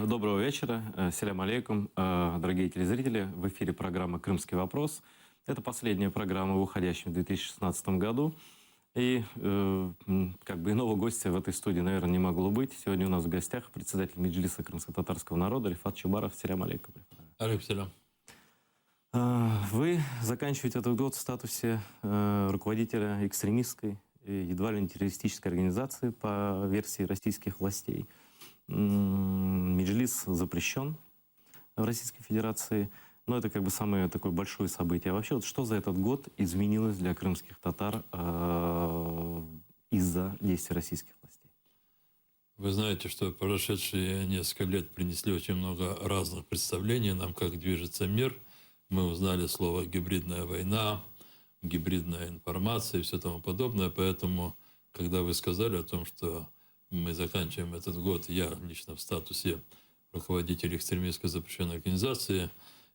Доброго вечера. Селям алейкум, дорогие телезрители. В эфире программа «Крымский вопрос». Это последняя программа в уходящем 2016 году. И как бы иного гостя в этой студии, наверное, не могло быть. Сегодня у нас в гостях председатель Меджлиса крымско-татарского народа Рифат Чубаров. Селям алейкум. Алейкум селям. Вы заканчиваете этот год в статусе руководителя экстремистской и едва ли не террористической организации по версии российских властей. Меджлис запрещен в Российской Федерации, но это как бы самое такое большое событие. А вообще, вот что за этот год изменилось для крымских татар из-за действий российских властей? Вы знаете, что прошедшие несколько лет принесли очень много разных представлений нам, как движется мир. Мы узнали слово «гибридная война», «гибридная информация» и все тому подобное. Поэтому, когда вы сказали о том, что мы заканчиваем этот год, я лично в статусе руководителя экстремистской запрещенной организации,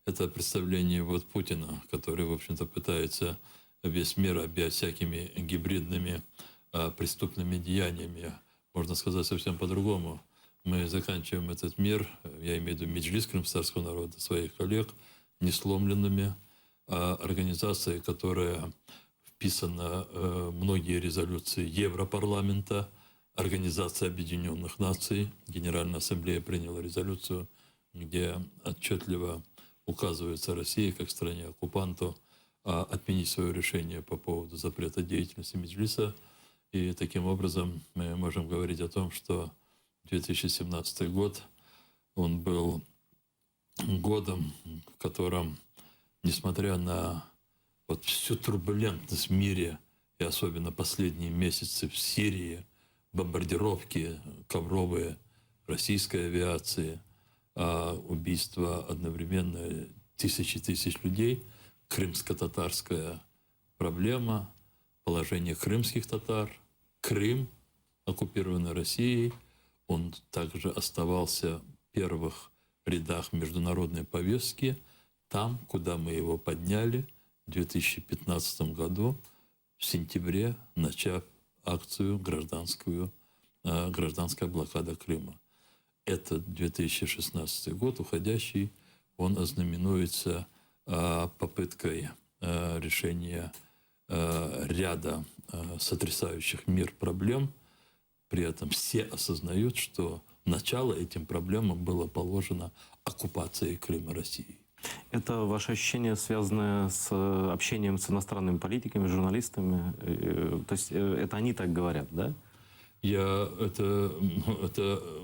это представление вот Путина, который, в общем-то, пытается весь мир объять всякими гибридными преступными деяниями. Можно сказать совсем по-другому. Мы заканчиваем этот мир, я имею в виду Меджлис крымского народа, своих коллег, несломленными, организацией, которая вписана в многие резолюции Европарламента, Организация Объединенных Наций. Генеральная Ассамблея приняла резолюцию, где отчетливо указывается России как стране-оккупанту отменить свое решение по поводу запрета деятельности Меджлиса. И таким образом мы можем говорить о том, что 2017 год, он был годом, в котором, несмотря на вот всю турбулентность в мире, и особенно последние месяцы в Сирии, бомбардировки ковровые российской авиации, убийства одновременно тысяч людей, крымско-татарская проблема, положение крымских татар, Крым, оккупированный Россией, он также оставался в первых рядах международной повестки, там, куда мы его подняли в 2015 году, в сентябре, начав акцию гражданская блокада Крыма. Этот 2016 год, уходящий, он ознаменуется попыткой решения ряда сотрясающих мир проблем. При этом все осознают, что начало этим проблемам было положено оккупацией Крыма Россией. Это ваше ощущение, связанное с общением с иностранными политиками, журналистами? То есть это они так говорят, да? Это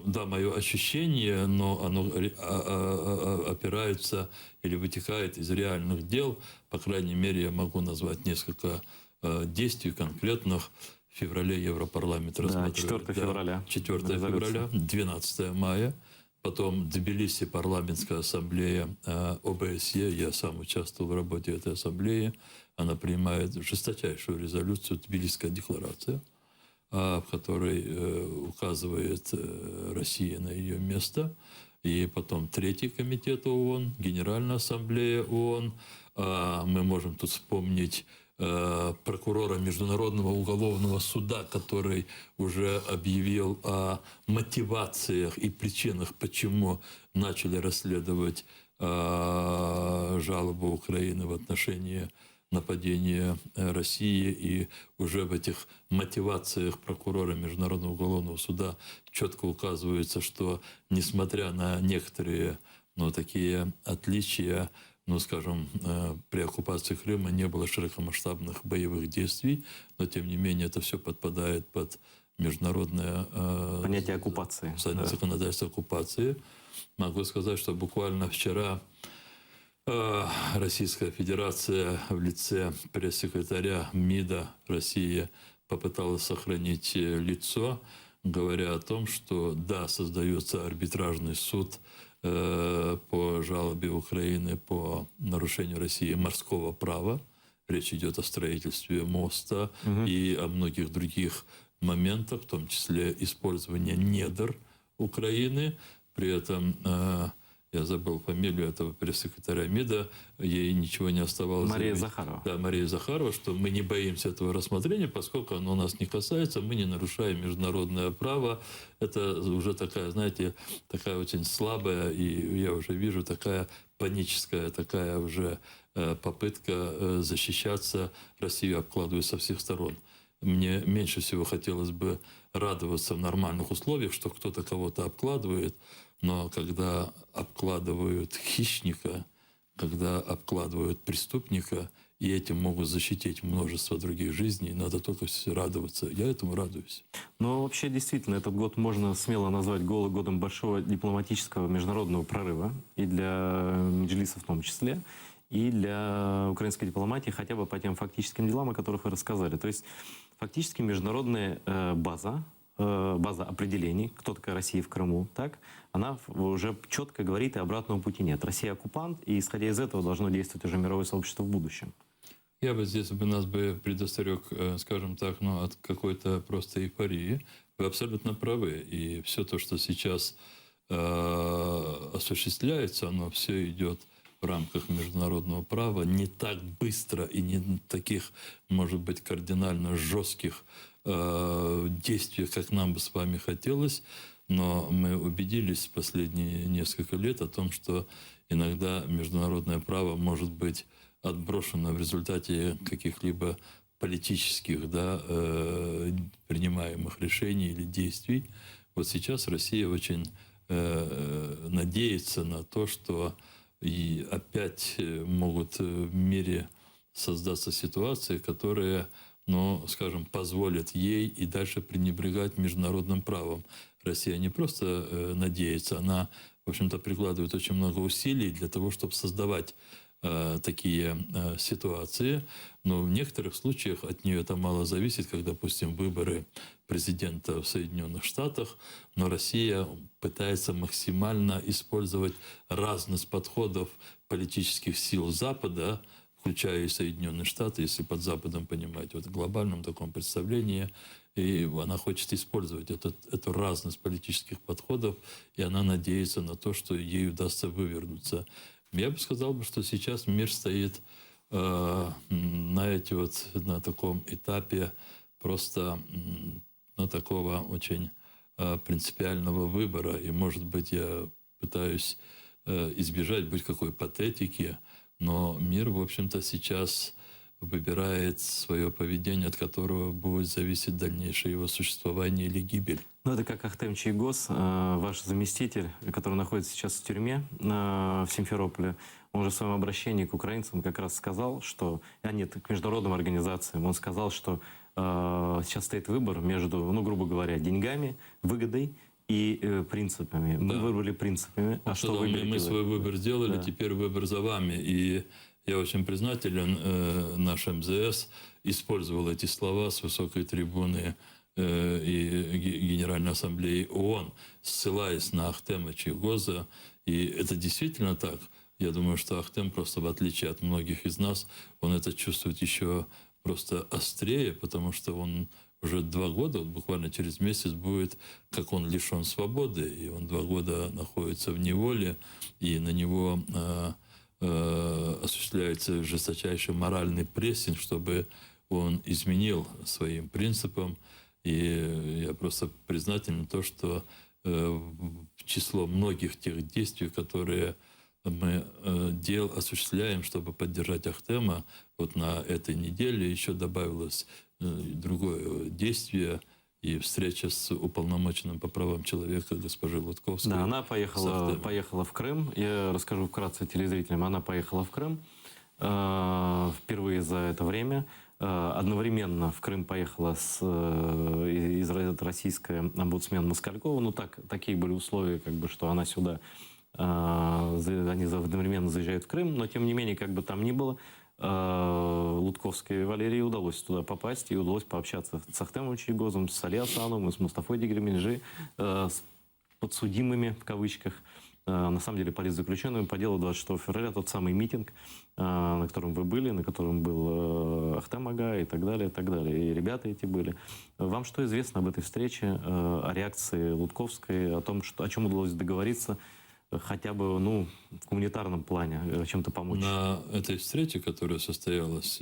да, мое ощущение, но оно опирается или вытекает из реальных дел. По крайней мере, я могу назвать несколько действий конкретных. В феврале Европарламент рассмотрел. 4 февраля. 4 февраля, 12 мая. Потом Тбилиси парламентская ассамблея ОБСЕ, я сам участвовал в работе этой ассамблеи, она принимает жесточайшую резолюцию «Тбилисская декларация», в которой указывает Россия на ее место. И потом Третий комитет ООН, Генеральная ассамблея ООН. Мы можем тут вспомнить прокурора Международного уголовного суда, который уже объявил о мотивациях и причинах, почему начали расследовать жалобу Украины в отношении нападения России. И уже в этих мотивациях прокурора Международного уголовного суда четко указывается, что несмотря на некоторые такие отличия, скажем, при оккупации Крыма не было широкомасштабных боевых действий, но тем не менее это все подпадает под международное понятие оккупации. Законодательство оккупации. Могу сказать, что буквально вчера Российская Федерация в лице пресс-секретаря МИДа России попыталась сохранить лицо, говоря о том, что да, создается арбитражный суд по жалобе Украины по нарушению России морского права. Речь идет о строительстве моста и о многих других моментах, в том числе использования недр Украины. При этом я забыл фамилию этого пресс-секретаря МИДа, ей ничего не оставалось. Мария заявить. Захарова. Да, Мария Захарова, что мы не боимся этого рассмотрения, поскольку оно нас не касается, мы не нарушаем международное право. Это уже такая, знаете, такая очень слабая, и я уже вижу, такая паническая, такая уже попытка защищаться. Россию обкладывают со всех сторон. Мне меньше всего хотелось бы радоваться в нормальных условиях, что кто-то кого-то обкладывает, но когда обкладывают хищника, когда обкладывают преступника, и этим могут защитить множество других жизней, надо только радоваться. Я этому радуюсь. Но вообще, действительно, этот год можно смело назвать годом большого дипломатического международного прорыва. И для Меджлиса в том числе, и для украинской дипломатии, хотя бы по тем фактическим делам, о которых вы рассказали. То есть фактически международная база определений, кто такая Россия в Крыму, так, она уже четко говорит, и обратного пути нет. Россия оккупант, и исходя из этого должно действовать уже мировое сообщество в будущем. Я бы здесь нас бы предостерег, скажем так, от какой-то просто эйфории. Вы абсолютно правы. И все то, что сейчас осуществляется, оно все идет в рамках международного права, не так быстро и не таких, может быть, кардинально жестких действий, как нам бы с вами хотелось. Но мы убедились в последние несколько лет о том, что иногда международное право может быть отброшено в результате каких-либо политических, принимаемых решений или действий. Вот сейчас Россия очень надеется на то, что и опять могут в мире создаться ситуации, которые, скажем, позволят ей и дальше пренебрегать международным правом. Россия не просто надеется, она, в общем-то, прикладывает очень много усилий для того, чтобы создавать такие ситуации, но в некоторых случаях от нее это мало зависит, как, допустим, выборы президента в Соединенных Штатах, но Россия пытается максимально использовать разность подходов политических сил Запада, включая и Соединенные Штаты, если под Западом понимать, в глобальном таком представлении, и она хочет использовать эту разность политических подходов, и она надеется на то, что ей удастся вывернуться. Я бы сказал, что сейчас мир стоит на таком этапе просто такого очень принципиального выбора. И, может быть, я пытаюсь избежать быть какой патетики, но мир, в общем-то, сейчас выбирает свое поведение, от которого будет зависеть дальнейшее его существование или гибель. Ну, это как Ахтем Чийгоз, ваш заместитель, который находится сейчас в тюрьме в Симферополе. Он же в своем обращении к украинцам как раз сказал, что... к международным организациям. Он сказал, что сейчас стоит выбор между, грубо говоря, деньгами, выгодой и принципами. Мы выбрали принципами. А что выберете? Мы свой выбор сделали, теперь выбор за вами. И я очень признателен, наш МЗС использовал эти слова с высокой трибуны и Генеральной Ассамблеи ООН, ссылаясь на Ахтема Чийгоза. И это действительно так. Я думаю, что Ахтем просто, в отличие от многих из нас, он это чувствует еще просто острее, потому что он уже 2 года, буквально через месяц будет, как он лишен свободы. И он 2 года находится в неволе, и на него осуществляется жесточайший моральный прессинг, чтобы он изменил своим принципам. И я просто признателен то, что в число многих тех действий, которые мы осуществляем, чтобы поддержать Ахтема, вот на этой неделе еще добавилось другое действие и встреча с уполномоченным по правам человека госпожей Лутковской. Да, она поехала в Крым. Я расскажу вкратце телезрителям. Она поехала в Крым впервые за это время. Одновременно в Крым поехала российская омбудсмен Москалькова. Такие были условия, что она сюда, они одновременно заезжают в Крым. Но тем не менее, как бы там ни было, Лутковской Валерии удалось туда попасть, и удалось пообщаться с Ахтемом Чийгозом, с Али Асановым, с Мустафой Дегрменджи, с подсудимыми, в кавычках, на самом деле политзаключенными по делу 26 февраля, тот самый митинг, на котором вы были, на котором был Ахтем Ага и так далее, и так далее. И ребята эти были. Вам что известно об этой встрече, о реакции Лутковской, о том, о чем удалось договориться? хотя бы, ну, в гуманитарном плане чем-то помочь. На этой встрече, которая состоялась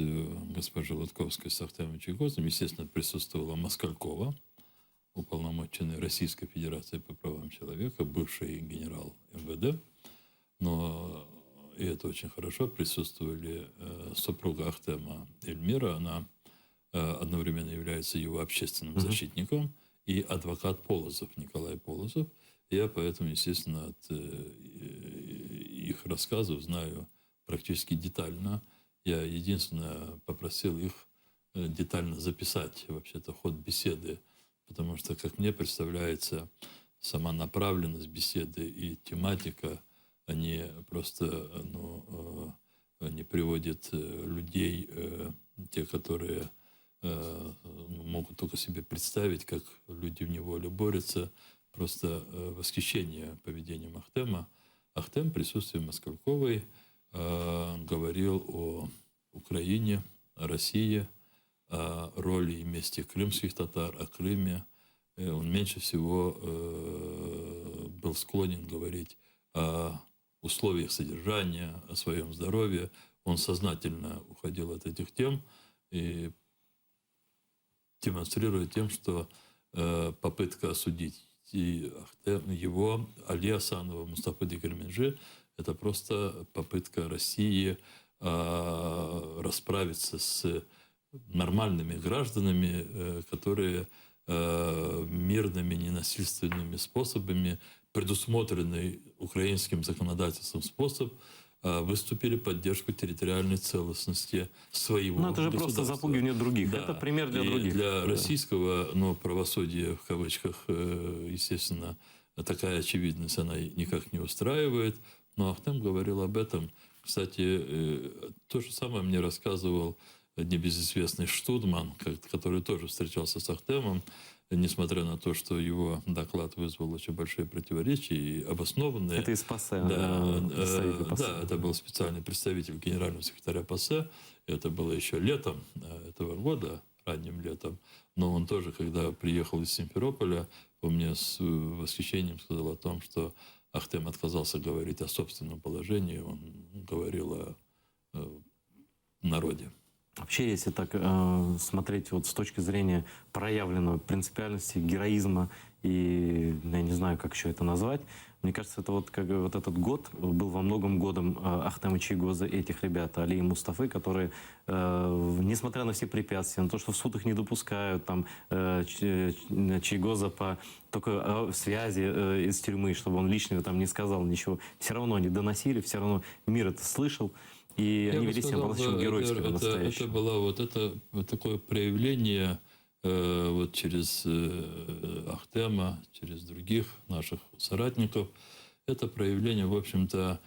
госпожи Лутковской с Ахтемом Чийгозом, естественно, присутствовала Москалькова, уполномоченный Российской Федерации по правам человека, бывший генерал МВД. Но, и это очень хорошо, присутствовали супруга Ахтема Эльмира, она одновременно является его общественным защитником, и адвокат Полозов, Николай Полозов. Я поэтому, естественно, от их рассказов знаю практически детально. Я единственное попросил их детально записать вообще-то ход беседы, потому что, как мне представляется, сама направленность беседы и тематика, они просто не приводят людей, те, которые могут только себе представить, как люди в неволе борются, просто восхищение поведением Ахтема. Ахтем в присутствии Москальковой говорил о Украине, о России, о роли и месте крымских татар, о Крыме. Он меньше всего был склонен говорить о условиях содержания, о своем здоровье. Он сознательно уходил от этих тем и демонстрирует тем, что попытка осудить его, Али Асанова, Мустафы Дегерменджи, это просто попытка России расправиться с нормальными гражданами, которые мирными, ненасильственными способами, предусмотренный украинским законодательством способ, выступили в поддержку территориальной целостности своего Ну, это же просто государства. запугивание других. Да. Это пример для И других. для российского правосудия, в кавычках, естественно, такая очевидность она никак не устраивает. Но Ахтем говорил об этом. Кстати, то же самое мне рассказывал небезызвестный Штудман, который тоже встречался с Ахтемом, несмотря на то, что его доклад вызвал очень большие противоречия и обоснованные. Это из ПАСЕ, представитель ПАСЕ. Да, это был специальный представитель генерального секретаря ПАСЕ. Это было еще летом этого года, ранним летом. Но он тоже, когда приехал из Симферополя, он мне с восхищением сказал о том, что Ахтем отказался говорить о собственном положении. Он говорил о народе. Вообще, если так смотреть вот с точки зрения проявленного принципиальности, героизма и, я не знаю, как еще это назвать, мне кажется, это вот как вот этот год был во многом годом Ахтема Чийгоза и этих ребят, Али и Мустафы, которые, несмотря на все препятствия, на то, что в суд их не допускают, там, Чийгоза по только связи из тюрьмы, чтобы он лично там не сказал ничего, все равно они доносили, все равно мир это слышал. И они вели себя по-настоящему геройски, это было вот такое проявление вот через Ахтема, через других наших соратников. Это проявление, в общем-то,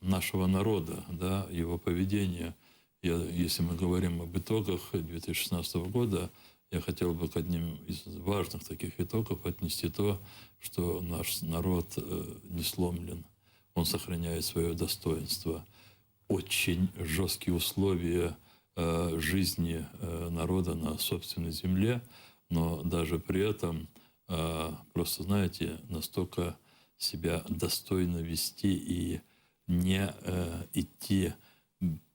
нашего народа, да, его поведения. Если мы говорим об итогах 2016 года, я хотел бы к одним из важных таких итогов отнести то, что наш народ не сломлен, он сохраняет свое достоинство. Очень жесткие условия жизни народа на собственной земле, но даже при этом просто, знаете, настолько себя достойно вести и не идти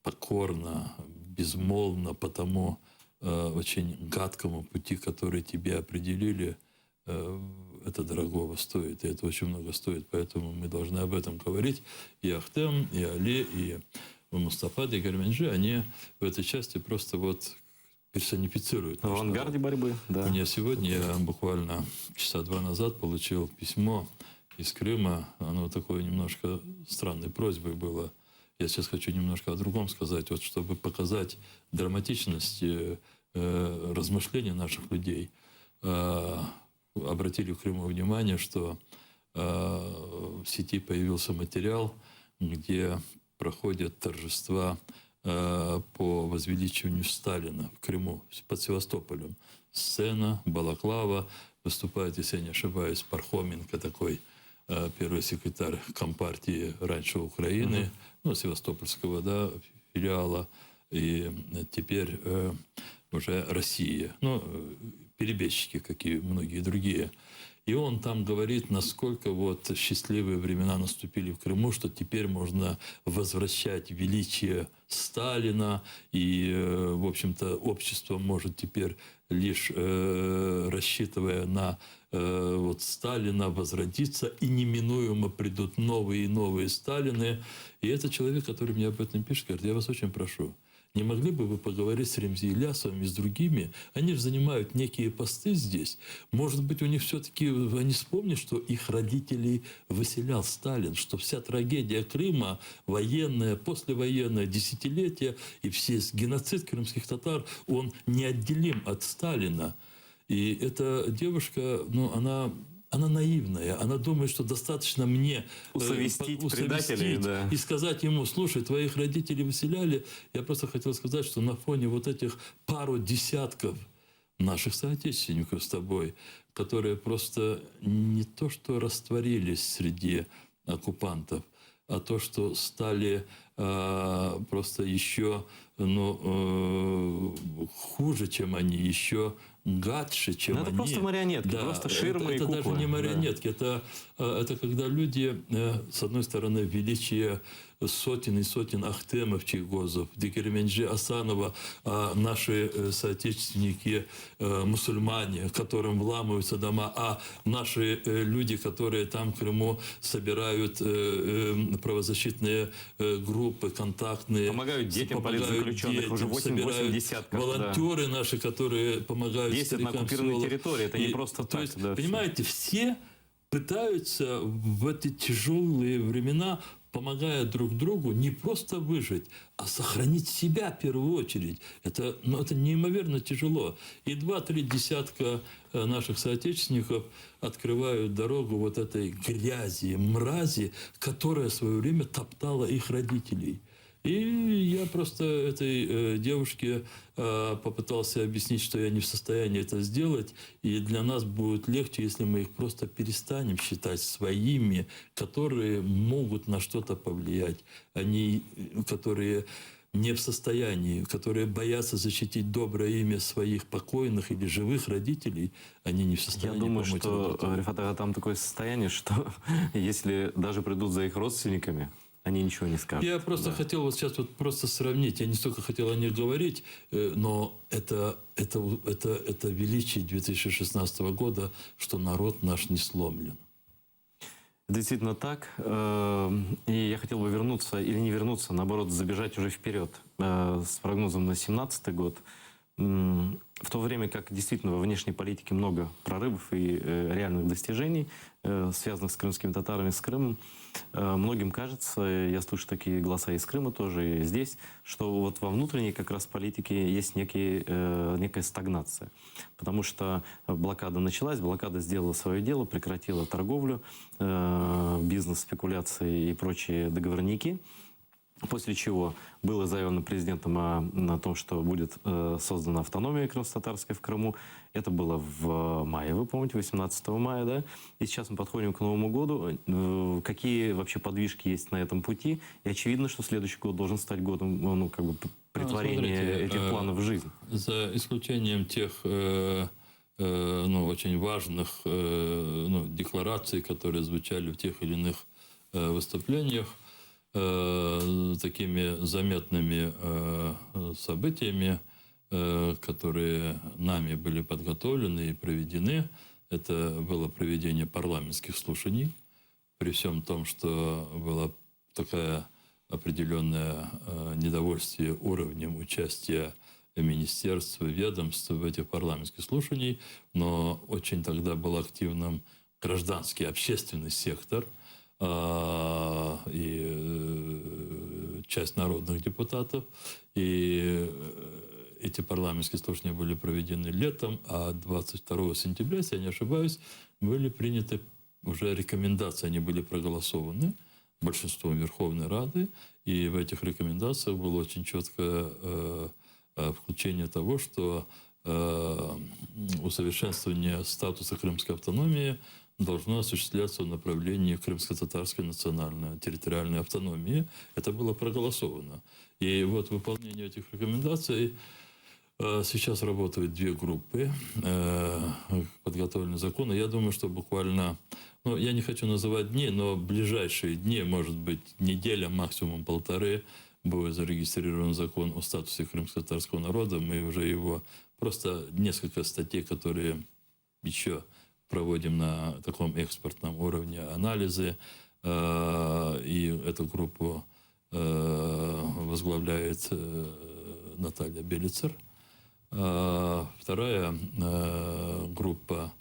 покорно, безмолвно по тому очень гадкому пути, который тебе определили, это дорогого стоит, и это очень много стоит. Поэтому мы должны об этом говорить. И Ахтем, и Али, и Мустафа Дегерменджи, они в этой части просто вот персонифицируют. В авангарде борьбы, да. Мне сегодня, я буквально часа 2 назад получил письмо из Крыма. Оно такое немножко странной просьбой было. Я сейчас хочу немножко о другом сказать. Вот чтобы показать драматичность размышления наших людей. Обратили в Крыму внимание, что в сети появился материал, где проходят торжества по возвеличиванию Сталина в Крыму под Севастополем. Сцена, балаклава, выступает, если я не ошибаюсь, Пархоменко, такой первый секретарь Компартии раньше Украины, Севастопольского, да, филиала. И теперь уже Россия, ну, перебежчики, как и многие другие. И он там говорит, насколько вот счастливые времена наступили в Крыму, что теперь можно возвращать величие Сталина, и, в общем-то, общество может теперь лишь рассчитывая на вот Сталина возродиться, и неминуемо придут новые и новые Сталины. И это человек, который мне об этом пишет, говорит: я вас очень прошу, не могли бы вы поговорить с Ремзи Ильясовым и с другими? Они же занимают некие посты здесь. Может быть, у них все-таки они вспомнят, что их родителей выселял Сталин, что вся трагедия Крыма, военная, послевоенная, десятилетия, и все геноцид крымских татар, он неотделим от Сталина. И эта девушка, ну, она наивная, она думает, что достаточно мне Усовестить предателей, да. и сказать ему: слушай, твоих родителей выселяли. Я просто хотел сказать, что на фоне вот этих пару десятков наших соотечественников с тобой, которые просто не то что растворились среди оккупантов, а то, что стали просто еще хуже, чем они, еще гадше, чем это они. просто марионетки, Да, просто ширмы и куклы. Это даже не марионетки. Да. Это когда люди, с одной стороны, величие сотен и сотен Ахтемов, Чайгозов, Декерменджи, Асанова, наши соотечественники мусульмане, которым вламываются дома, а наши люди, которые там в Крыму собирают правозащитные группы, контактные. Помогают детям политзаключенных, уже 8 десятков. Волонтеры наши, которые помогают ездят на оккупированной территории, это не просто так. То есть, понимаете, все пытаются в эти тяжелые времена, помогая друг другу, не просто выжить, а сохранить себя в первую очередь. Это неимоверно тяжело. И 2-3 десятка наших соотечественников открывают дорогу вот этой грязи, мрази, которая в свое время топтала их родителей. И я просто этой девушке попытался объяснить, что я не в состоянии это сделать. И для нас будет легче, если мы их просто перестанем считать своими, которые могут на что-то повлиять. Они, которые не в состоянии, которые боятся защитить доброе имя своих покойных или живых родителей, они не в состоянии помочь. Я думаю, что, Рифат, там такое состояние, что если даже придут за их родственниками, они ничего не скажут. Я просто хотел вот сейчас вот просто сравнить. Я не столько хотел о них говорить, но это величие 2016 года, что народ наш не сломлен. Действительно так. И я хотел бы вернуться, или не вернуться, наоборот, забежать уже вперед с прогнозом на 2017 год. В то время как действительно во внешней политике много прорывов и реальных достижений, связанных с крымскими татарами, с Крымом, многим кажется, я слышу такие голоса из Крыма тоже, и здесь, что вот во внутренней как раз политике есть некая стагнация. Потому что блокада началась, блокада сделала свое дело, прекратила торговлю, бизнес, спекуляции и прочие договорники. После чего было заявлено президентом о том, что будет создана автономия крымско-татарская в Крыму. Это было в мае, вы помните, 18 мая, да? И сейчас мы подходим к Новому году. Какие вообще подвижки есть на этом пути? И очевидно, что следующий год должен стать годом претворения этих планов в жизнь. За исключением тех очень важных деклараций, которые звучали в тех или иных выступлениях, такими заметными событиями, которые нами были подготовлены и проведены. Это было проведение парламентских слушаний, при всем том, что было такое определенное недовольствие уровнем участия министерств, ведомств в этих парламентских слушаниях, но очень тогда был активным гражданский, общественный сектор, и часть народных депутатов. И эти парламентские слушания были проведены летом, а 22 сентября, если я не ошибаюсь, были приняты уже рекомендации, они были проголосованы большинством Верховной Рады, и в этих рекомендациях было очень четкое включение того, что усовершенствование статуса крымской автономии должно осуществляться в направлении крымско-татарской национальной территориальной автономии. Это было проголосовано. И вот выполнение этих рекомендаций Сейчас работают две группы, подготовлены законы. Я думаю, что буквально, ну, я не хочу называть дни, но в ближайшие дни, может быть, неделя, максимум полторы, будет зарегистрирован закон о статусе крымско-татарского народа. Мы уже его, просто несколько статей, которые еще проводим на таком экспортном уровне анализы. И эту группу возглавляет Наталья Белицер. Вторая группа,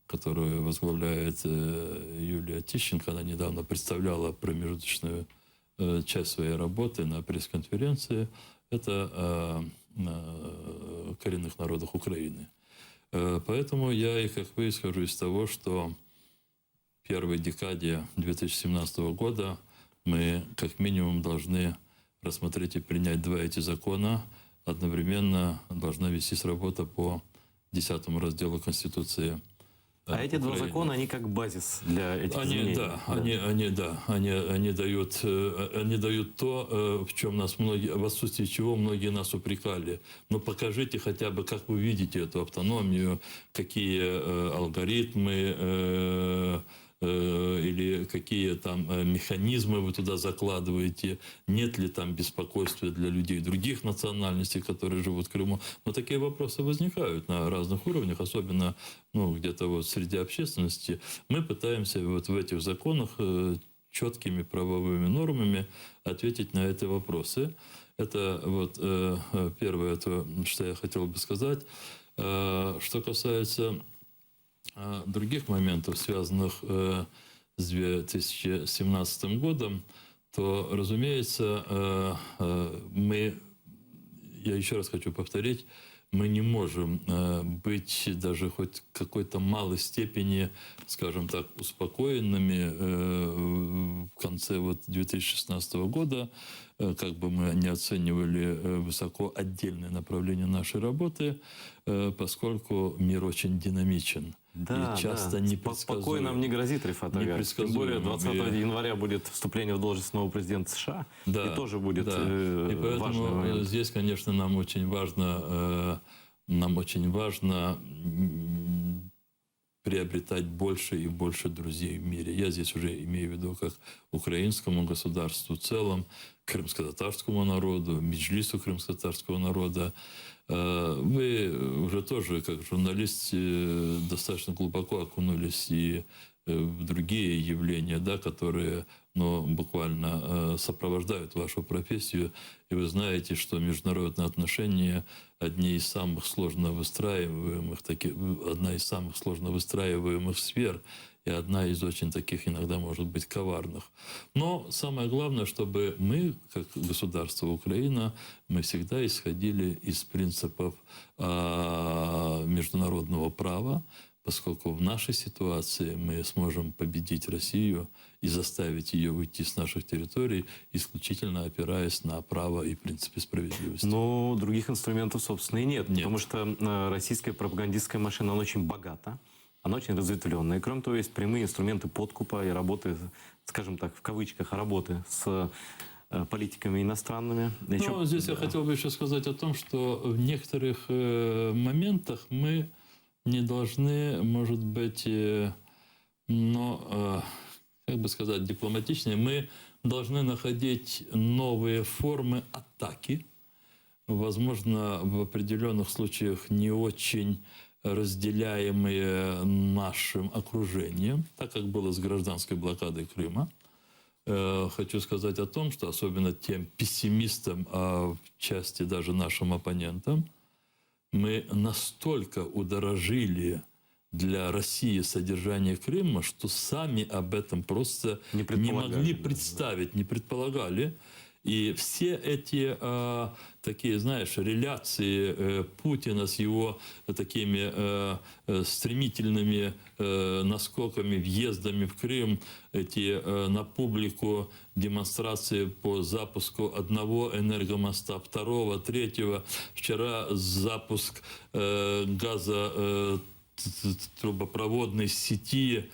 которую возглавляет Юлия Тищенко, она недавно представляла промежуточную часть своей работы на пресс-конференции. Это коренных народов Украины. Поэтому я, и как вы, исхожу из того, что в первой декаде 2017 года мы как минимум должны рассмотреть и принять два эти закона. Одновременно должна вестись работа по 10 разделу Конституции. А эти два закона, они как базис для этих изменений. Они дают то, в чем нас многие, в отсутствии чего многие нас упрекали. Но покажите хотя бы, как вы видите эту автономию, какие алгоритмы или какие там механизмы вы туда закладываете, нет ли там беспокойства для людей других национальностей, которые живут в Крыму. Но такие вопросы возникают на разных уровнях, особенно где-то вот среди общественности. Мы пытаемся вот в этих законах четкими правовыми нормами ответить на эти вопросы. Это вот первое, то, что я хотел бы сказать. Что касается других моментов, связанных с 2017 годом, то, разумеется, я еще раз хочу повторить, мы не можем быть даже хоть в какой-то малой степени, скажем так, успокоенными в конце 2016 года, как бы мы не оценивали высоко отдельные направления нашей работы, поскольку мир очень динамичен. Да, и часто непредсказуем. Спокойно нам не грозит, Рифат Ага. Тем более 20 января будет вступление в должность нового президента США. Да, и тоже будет и поэтому важный момент. Здесь, конечно, нам очень важно приобретать больше и больше друзей в мире. Я здесь уже имею в виду как украинскому государству в целом, крымско-татарскому народу, Меджлису крымско-татарского народа. Вы уже тоже, как журналист, достаточно глубоко окунулись и в другие явления, да, которые буквально сопровождают вашу профессию. И вы знаете, что международные отношения одни из самых сложно выстраиваемых, одна из самых сложно выстраиваемых сфер, и одна из очень таких иногда может быть коварных. Но самое главное, чтобы мы, как государство Украина, мы всегда исходили из принципов международного права, поскольку в нашей ситуации мы сможем победить Россию и заставить ее уйти с наших территорий, исключительно опираясь на право и принципы справедливости. Но других инструментов, собственно, и нет. Потому что российская пропагандистская машина, она очень богата. Она очень разветвленная. И кроме того, есть прямые инструменты подкупа и работы, скажем так, в кавычках, работы с политиками иностранными. Здесь я хотел бы еще сказать о том, что в некоторых моментах мы не должны, может быть, как бы сказать дипломатичнее, мы должны находить новые формы атаки, возможно, в определенных случаях не очень разделяемые нашим окружением, так как было с гражданской блокадой Крыма. Хочу сказать о том, что особенно тем пессимистам, а в части даже нашим оппонентам, мы настолько удорожили для России содержание Крыма, что сами об этом просто не могли представить, не предполагали. И все эти такие, знаешь, реляции Путина с его такими стремительными наскоками, въездами в Крым, эти на публику демонстрации по запуску одного энергомоста, второго, третьего. Вчера запуск газотрубопроводной сети.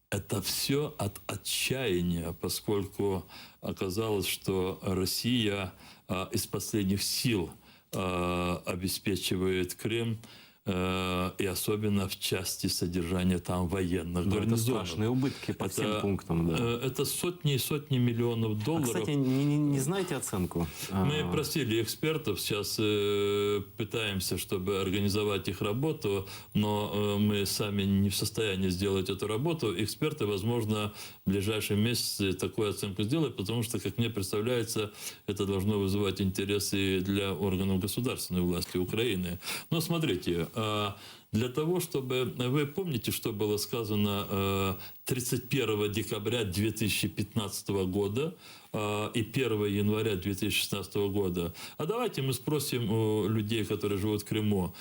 Это все от отчаяния, поскольку оказалось, что Россия из последних сил обеспечивает Крым, и особенно в части содержания там военных Да, это гарнизонов. страшные убытки по всем пунктам. Да. Это сотни и сотни миллионов долларов. Кстати, не знаете оценку? Мы просили экспертов, сейчас пытаемся, чтобы организовать их работу, но мы сами не в состоянии сделать эту работу. Эксперты, возможно, в ближайшие месяцы такую оценку сделают, потому что, как мне представляется, это должно вызывать интересы для органов государственной власти Украины. Но смотрите, для того, чтобы... Вы помните, что было сказано 31 декабря 2015 года и 1 января 2016 года? А давайте мы спросим у людей, которые живут в Крыму,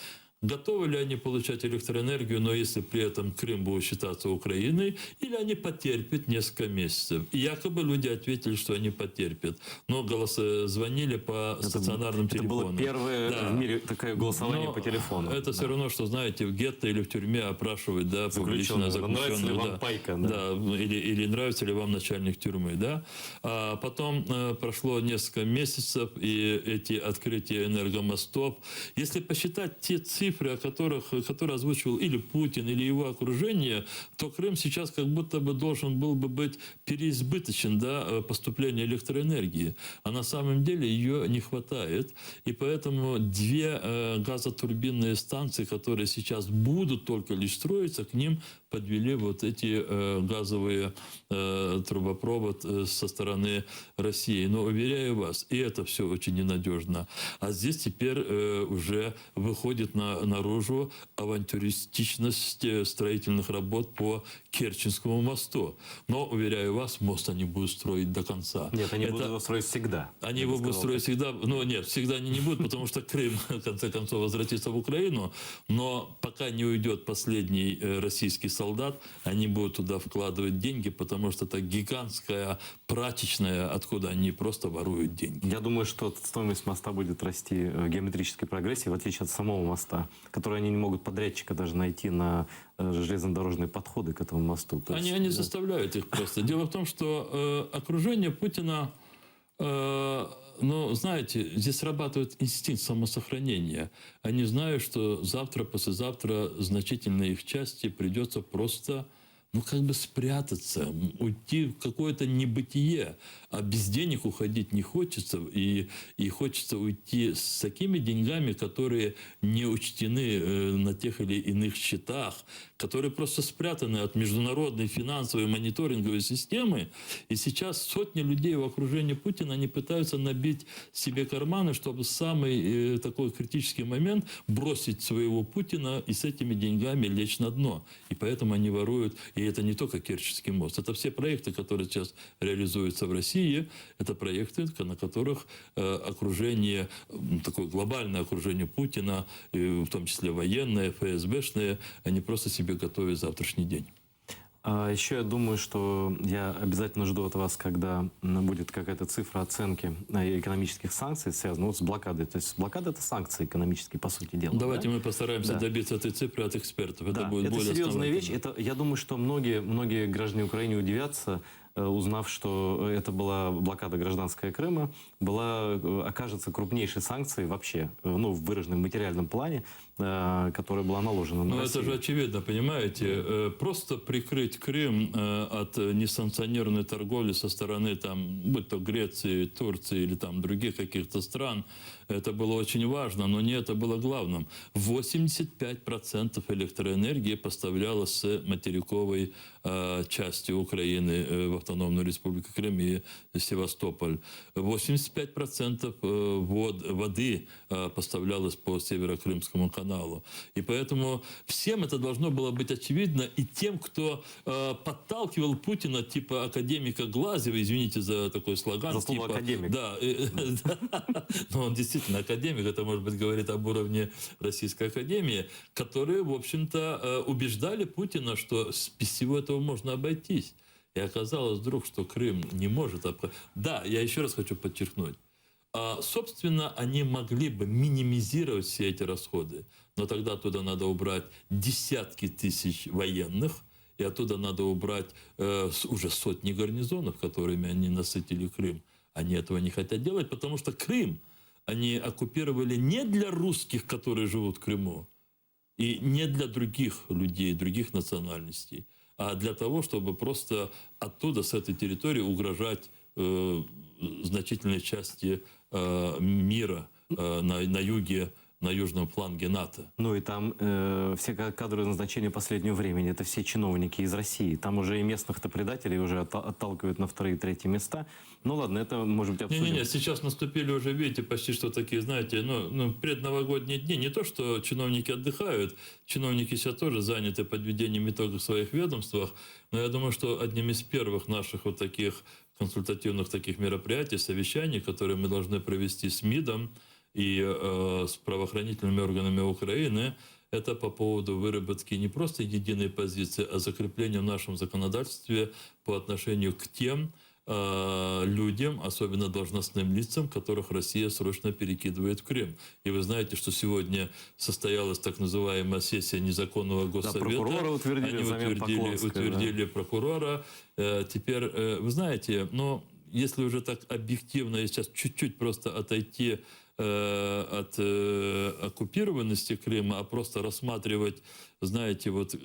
готовы ли они получать электроэнергию, но если при этом Крым будет считаться Украиной, или они потерпят несколько месяцев. И якобы люди ответили, что они потерпят. Но звонили по стационарным телефонам. Это было первое в мире такое голосование по телефону. Это все равно, что, знаете, в гетто или в тюрьме опрашивать, да, публично заключенного. Нравится ли вам пайка? Да, или нравится ли вам начальник тюрьмы, да. А потом прошло несколько месяцев, и эти открытия энергомостов. Если посчитать те цифры, которые озвучивал или Путин, или его окружение, то Крым сейчас как будто бы должен был бы быть переизбыточен, да, поступления электроэнергии. А на самом деле ее не хватает. И поэтому две газотурбинные станции, которые сейчас будут только лишь строиться, к ним подвели вот эти газовые трубопровод со стороны России. Но уверяю вас, и это все очень ненадежно. А здесь теперь уже выходит наружу авантюристичность строительных работ по Керченскому мосту. Но, уверяю вас, мост они будут строить до конца. Нет, они будут его строить всегда. Они его будут строить всегда. Ну, нет, всегда они не будут, потому что Крым, в конце концов, возвратится в Украину. Но пока не уйдет последний российский солдат, они будут туда вкладывать деньги, потому что это гигантская прачечная, откуда они просто воруют деньги. Я думаю, что стоимость моста будет расти в геометрической прогрессии, в отличие от самого моста, который они не могут подрядчика даже найти на железнодорожные подходы к этому мосту. Они заставляют их просто. Дело в том, что окружение Путина, ну, знаете, здесь срабатывает инстинкт самосохранения. Они знают, что завтра, послезавтра значительной их части придется просто, ну, как бы спрятаться, уйти в какое-то небытие. А без денег уходить не хочется. И хочется уйти с такими деньгами, которые не учтены на тех или иных счетах, которые просто спрятаны от международной финансовой мониторинговой системы. И сейчас сотни людей в окружении Путина, они пытаются набить себе карманы, чтобы в самый такой критический момент бросить своего Путина и с этими деньгами лечь на дно. И поэтому они воруют. И это не только Керченский мост. Это все проекты, которые сейчас реализуются в России. Это проекты, на которых окружение, такое глобальное окружение Путина, в том числе военное, ФСБшное, они просто себе готовят завтрашний день. Еще я думаю, что я обязательно жду от вас, когда будет какая-то цифра оценки экономических санкций, связанных вот с блокадой. То есть блокада – это санкции экономические, по сути дела. Давайте мы постараемся добиться этой цифры от экспертов. Это будет более серьезная вещь. Я думаю, что многие граждане Украины удивятся, узнав, что это была блокада гражданская Крыма, окажется крупнейшей санкцией вообще, ну, в выраженном материальном плане, которая была наложена на Россию. Это же очевидно, понимаете? Просто прикрыть Крым от несанкционированной торговли со стороны, там, будь то Греции, Турции или там других каких-то стран, это было очень важно, но не это было главным. 85% электроэнергии поставлялось с материковой части Украины в Автономную Республику Крым и Севастополь. 85% воды поставлялось по Северо-Крымскому каналу. И поэтому всем это должно было быть очевидно. И тем, кто подталкивал Путина, типа академика Глазева, извините за такой слоган. За слово академик. Да, но он действительно академик, это, может быть, говорит об уровне Российской Академии, которые, в общем-то, убеждали Путина, что без всего этого можно обойтись. И оказалось вдруг, что Крым не может... Да, я еще раз хочу подчеркнуть. Собственно, они могли бы минимизировать все эти расходы, но тогда туда надо убрать десятки тысяч военных, и оттуда надо убрать уже сотни гарнизонов, которыми они насытили Крым. Они этого не хотят делать, потому что Крым они оккупировали не для русских, которые живут в Крыму, и не для других людей, других национальностей, а для того, чтобы просто оттуда, с этой территории, угрожать значительной части мира на юге, на южном фланге НАТО. Ну и там все кадровые назначения последнего времени, это все чиновники из России. Там уже и местных-то предателей уже отталкивают на вторые и третьи места. Ну ладно, это может быть обсудим. Не-не-не, сейчас наступили уже, видите, почти что такие, знаете, предновогодние дни. Не то, что чиновники отдыхают, чиновники сейчас тоже заняты подведением итогов в своих ведомствах, но я думаю, что одним из первых наших вот таких консультативных таких мероприятий, совещаний, которые мы должны провести с МИДом и с правоохранительными органами Украины, это по поводу выработки не просто единой позиции, а закрепления в нашем законодательстве по отношению к тем людям, особенно должностным лицам, которых Россия срочно перекидывает в Крым. И вы знаете, что сегодня состоялась так называемая сессия незаконного госсовета. Да, прокурора утвердили, Они утвердили прокурора. Теперь, вы знаете, но если уже так объективно, и сейчас чуть-чуть просто отойти от оккупированности Крыма, а просто рассматривать, знаете, вот,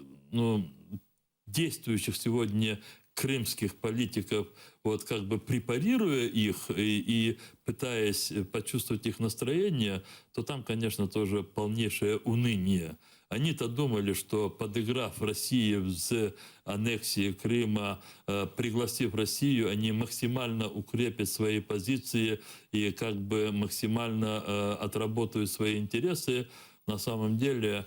действующих сегодня крымских политиков, вот как бы препарируя их и пытаясь почувствовать их настроение, то там, конечно, тоже полнейшее уныние. Они-то думали, что подыграв России с аннексией Крыма, пригласив Россию, они максимально укрепят свои позиции и как бы максимально отработают свои интересы. На самом деле,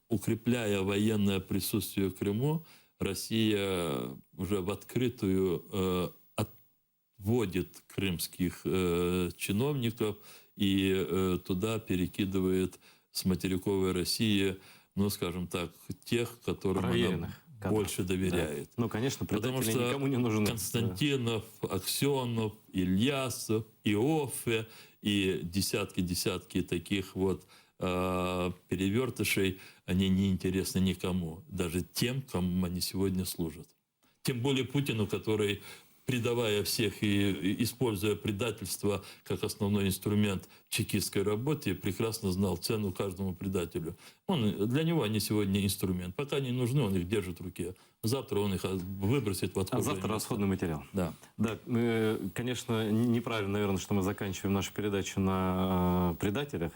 укрепляя военное присутствие в Крыму, Россия уже в открытую отводит крымских чиновников и туда перекидывает с материковой России, скажем так, тех, которым она больше доверяет. Да. Ну, конечно, предатели потому что никому не нужны. Константинов, Аксенов, Ильясов, Иоффе и десятки таких вот перевертышей, они не интересны никому, даже тем, кому они сегодня служат. Тем более Путину, который, предавая всех и используя предательство как основной инструмент в чекистской работе, прекрасно знал цену каждому предателю. Для него они сегодня инструмент. Пока не нужны, он их держит в руке. Завтра он их выбросит в отходное место. Завтра расходный материал. Да. Да, конечно, неправильно, наверное, что мы заканчиваем нашу передачу на предателях.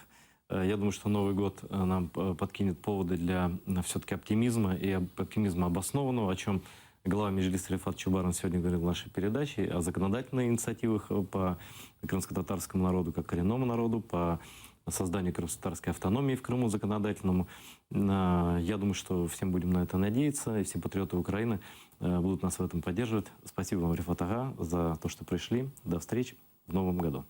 Я думаю, что Новый год нам подкинет поводы для все-таки оптимизма и оптимизма обоснованного, о чем глава Меджлиса Рифат Чубаров сегодня говорил в нашей передаче, о законодательных инициативах по крымско-татарскому народу, как коренному народу, по созданию крымско-татарской автономии в Крыму законодательному. Я думаю, что всем будем на это надеяться, и все патриоты Украины будут нас в этом поддерживать. Спасибо вам, Рифат ага, за то, что пришли. До встречи в Новом году.